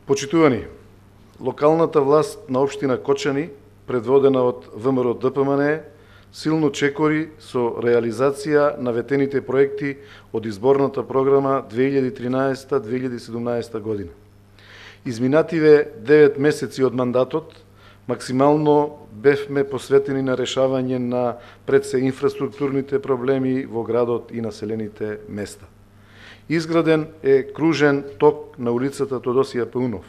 Почитувани, локалната власт на општина Кочани, предводена од ВМРО ДПМН, силно чекори со реализација на ветените проекти од изборната програма 2013-2017 година. Изминативе 9 месеци од мандатот, максимално бевме посветени на решавање на пред се инфраструктурните проблеми во градот и населените места. Изграден е кружен ток на улицата Тодосија Паунов.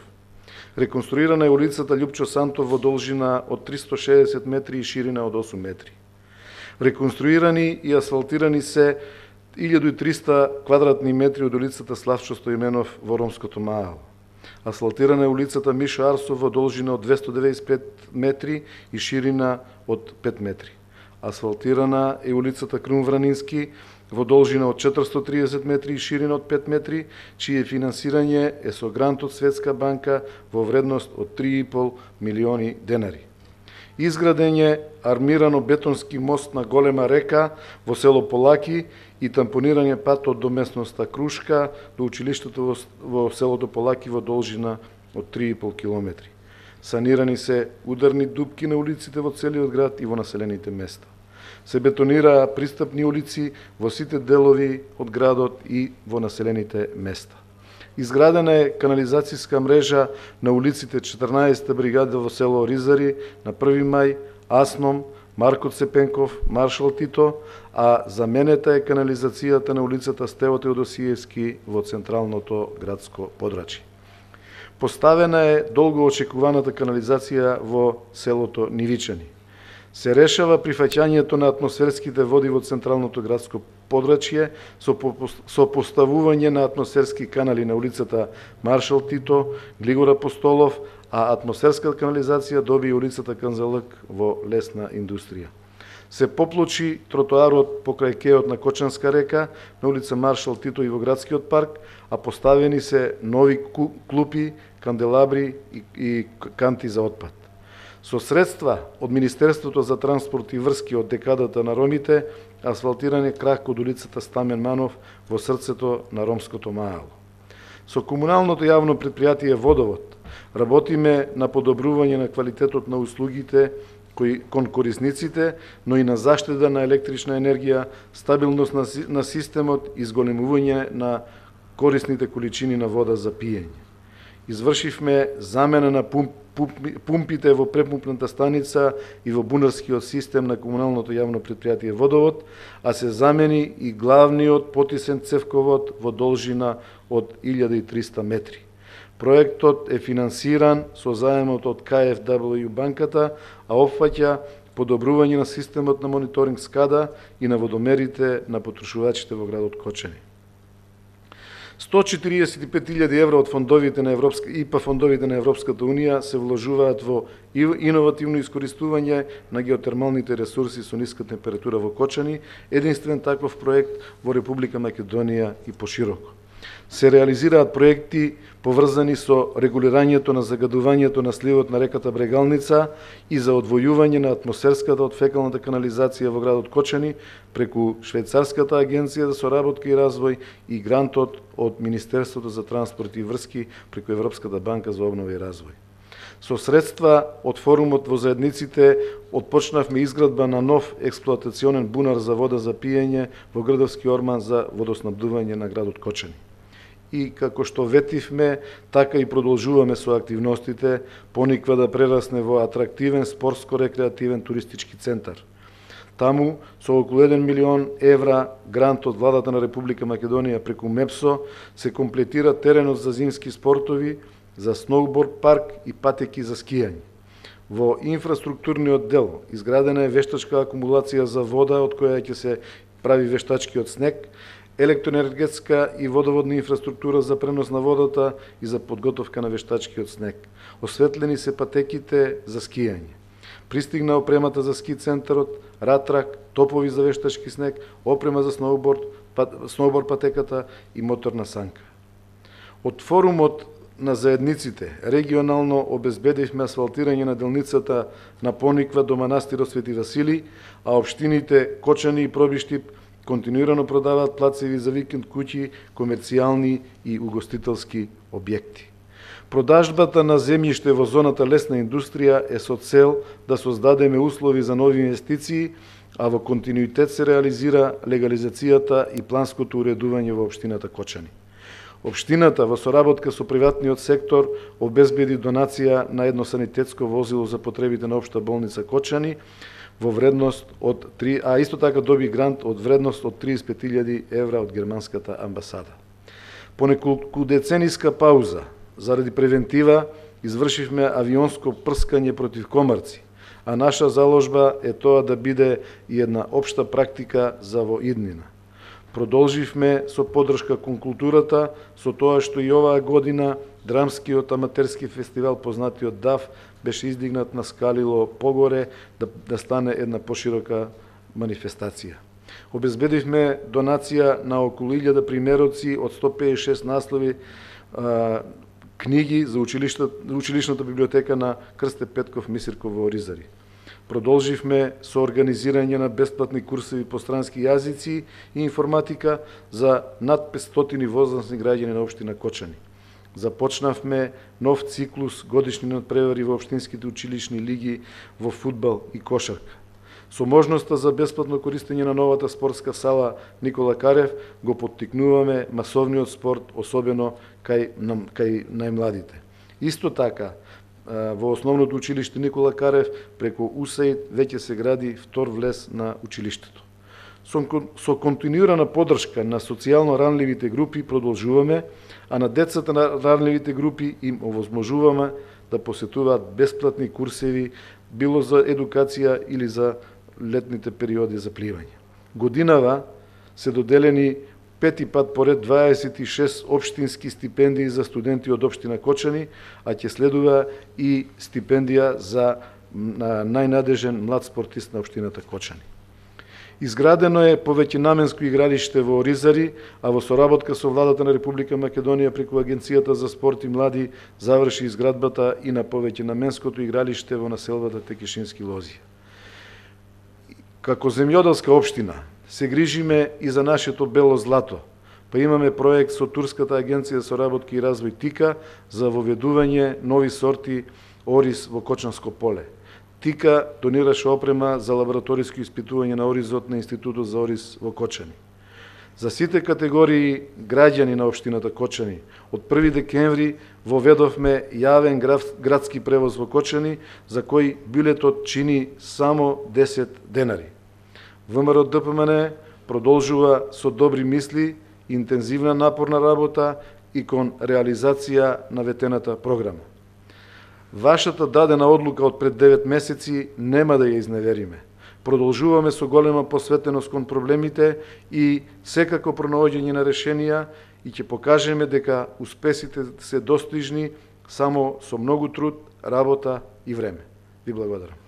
Реконструирана е улицата Љупчо Сантов во должина од 360 метри и ширина од 8 метри. Реконструирани и асфалтирани се 1300 квадратни метри од улицата Славчо Стоименов во Ромското Маало. Асфалтирана е улицата Мишо Арсов во должина од 295 метри и ширина од 5 метри. Асфалтирана е улицата Крум Вранински во должина од 430 метри и ширина од 5 метри, чие финансирање е со грант од Светска банка во вредност од 3,5 милиони денари. Изграден е армирано-бетонски мост на Голема река во село Полаки и тампонирање патот до местноста Крушка до училиштето во селото Полаки во должина од 3,5 километри. Санирани се ударни дупки на улиците во целиот град и во населените места. Се бетонираа пристапни улици во сите делови од градот и во населените места. Изградена е канализацијска мрежа на улиците 14-та бригада во село Ризари, на 1 мај, Асном, Марко Цепенков, Маршал Тито, а заменета е канализацијата на улицата Стево Теодосиевски во централното градско подрачје. Поставена е долго очекуваната канализација во селото Нивичани. Се решава прифаќањето на атмосферските води во централното градско подрачје со поставување на атмосферски канали на улицата Маршал Тито, Глигор Апостолов, а атмосферска канализација доби улицата Канзалак во лесна индустрија. Се поплочи тротоарот покрај кеот на Кочанска река, на улица Маршал Тито и во градскиот парк, а поставени се нови клупи, канделабри и канти за отпад. Со средства од Министерството за транспорт и врски од декадата на ромите, асфалтиран е крак од улицата Стамен Манов во срцето на Ромското Маало. Со комуналното јавно предпријатие Водовод работиме на подобрување на квалитетот на услугите кон корисниците, но и на заштеда на електрична енергија, стабилност на системот и зголемување на корисните количини на вода за пиење. Извршивме замена на пумпите во препумпната станица и во бунарскиот систем на комуналното јавно предпријатие Водовод, а се замени и главниот потисен цевковод во должина од 1300 метри. Проектот е финансиран со заемот од KfW банката, а опфаќа подобрување на системот на мониторинг СКАДА и на водомерите на потрошувачите во градот Кочани. 145.000 евра од фондовите на ИПА фондовите на Европската Унија се вложуваат во иновативно искористување на геотермалните ресурси со ниска температура во Кочани, единствен таков проект во Република Македонија и пошироко. Се реализираат проекти поврзани со регулирањето на загадувањето на сливот на реката Брегалница и за одвојување на атмосферската од фекалната канализација во градот Кочани преку Швајцарската агенција за соработка и развој и грантот од Министерството за транспорт и врски преку Европската банка за обнова и развој. Со средства од форумот во заедниците отпочнавме изградба на нов експлоатационен бунар за вода за пиење во Грдовски орман за водоснабдување на градот Кочани. И како што ветивме, така и продолжуваме со активностите, пониква да прерасне во атрактивен спортско-рекреативен туристички центар. Таму, со околу 1 милион евра грант од владата на Република Македонија преку МЕПСО, се комплетира теренот за зимски спортови, за сноуборд парк и патеки за скијање. Во инфраструктурниот дел изградена е вештачка акумулација за вода од која ќе се прави вештачкиот снег, електроенергетска и водоводна инфраструктура за пренос на водата и за подготовка на вештачкиот снег. Осветлени се патеките за скијање. Пристигна опремата за ски центарот, ратрак, топови за вештачки снег, опрема за сноуборд патеката и моторна санка. Од форумот на заедниците регионално обезбедивме асфалтирање на делницата на Пониква до манастирот Свети Васили, а општините Кочани и Пробиштип континуирано продаваат плацеви за викенд куќи, комерцијални и угостителски објекти. Продажбата на земјиште во зоната лесна индустрија е со цел да создадеме услови за нови инвестиции, а во континуитет се реализира легализацијата и планското уредување во општината Кочани. Општината во соработка со приватниот сектор обезбеди донација на едно санитетско возило за потребите на општа болница Кочани во вредност од 3, а исто така доби грант од вредност од 35.000 евра од германската амбасада. По неколку децениска пауза, заради превентива, извршивме авионско прскање против комарци, а наша заложба е тоа да биде и една општа практика за во иднина. Продолживме со поддршка кон културата, со тоа што и оваа година драмскиот аматерски фестивал, познатиот ДАФ, беше издигнат на скалило погоре да стане една поширока манифестација. Обезбедивме донација на околу 1000 примероци од 156 наслови книги за училишната библиотека на Крсте Петков Мисирков во Оризари. Продолживме со организирање на бесплатни курсеви по странски јазици и информатика за над 500 возрастни граѓани на општина Кочани. Започнавме нов циклус годишни надпревари во општинските училишни лиги во фудбал и кошарка. Со можноста за бесплатно користење на новата спортска сала Никола Карев го поттикнуваме масовниот спорт, особено кај најмладите. Исто така, во основното училиште Никола Карев преку УСАИД веќе се гради втор влез на училиштето. Со континуирана поддршка на социјално ранливите групи продолжуваме, а на децата на ранливите групи им овозможуваме да посетуваат бесплатни курсеви, било за едукација или за летните периоди за пливање. Годинава се доделени 5 пат поред 26 општински стипендии за студенти од општина Кочани, а ќе следува и стипендија за најнадежен млад спортист на општината Кочани. Изградено е повеќенаменско игралиште во Оризари, а во соработка со владата на Република Македонија преку Агенцијата за спорт и млади заврши изградбата и на повеќенаменското игралиште во населбата Текешински Лозија. Како земјоделска општина се грижиме и за нашето бело злато, па имаме проект со Турската агенција за соработка и развој ТИКА за воведување нови сорти ориз во Кочанско поле. ТИКА донираше опрема за лабораториско испитување на оризот на Институтот за ориз во Кочани. За сите категории граѓани на општината Кочани, од 1 декември воведовме јавен градски превоз во Кочани, за кој билетот чини само 10 денари. ВМРО ДПМН продолжува со добри мисли, интензивна напорна работа и кон реализација на ветената програма. Вашата дадена одлука од пред 9 месеци нема да ја изневериме. Продолжуваме со голема посветеност кон проблемите и секако пронаоѓање на решенија и ќе покажеме дека успесите се достижни само со многу труд, работа и време. Ви благодарам.